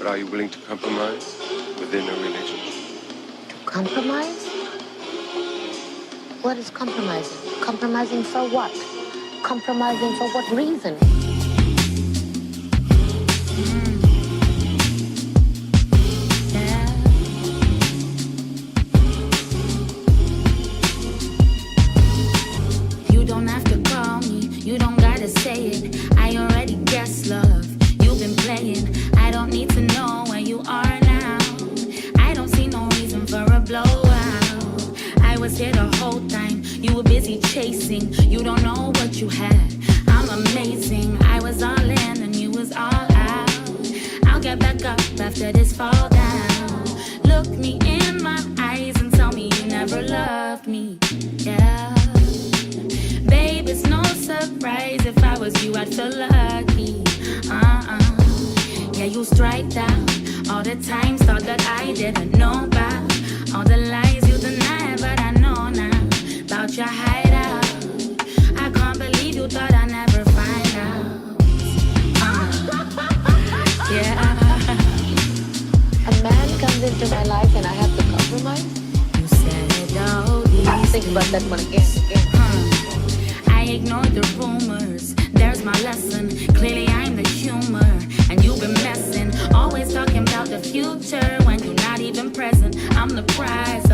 but are you willing to compromise within a relationship? To compromise? What is compromising? Compromising for what? Compromising for what reason? You don't have to call me, you don't gotta say it. I already guess, love, you've been playing. I don't need to know where you are now. I don't see no reason for a blowout. I was here the whole time, you were busy chasing. You don't know what you had, I'm amazing. I was all in and you was all out. I'll get back up after this fall down. Look me in my eyes and tell me you never loved me, yeah. Babe, it's no surprise if I was you, I'd feel lucky, Yeah, you strike down all the times, thought that I didn't know about. All the lies you deny, but I know now about your hideout. I can't believe you thought I'd never find out. Yeah. A man comes into my life and I have to compromise? You said all these Think about that one again. I ignored the rumors, there's my lesson. Clearly I'm the humor, and you've been messing. Always talking about the future when you're not even present. I'm the prize,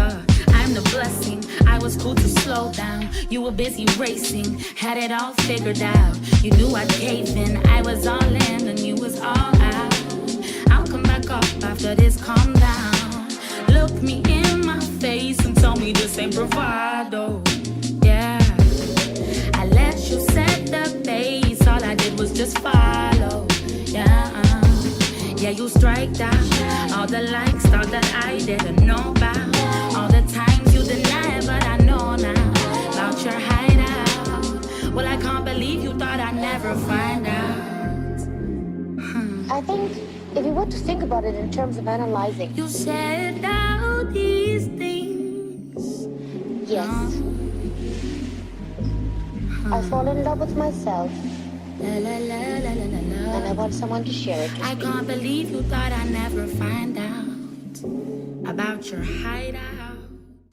I'm the blessing. I was cool to slow down, you were busy racing. Had it all figured out, you knew I'd cave in. I was all in and you was all out. I'll come back up after this, calm down. Look me in my face and tell me this ain't bravado, yeah. I let you set the pace, all I did was just follow, yeah. Yeah, you strike down all the likes, thought that I didn't know about. All the times you deny, but I know now about your hideout. Well, I can't believe you thought I'd never find out. I think if you were to think about it in terms of analyzing. You said all these things. Yes. I fall in love with myself. La, la, la, la, la, la, la. And I want someone to share it with I me. can't believe you thought I'd never find out about your hideout.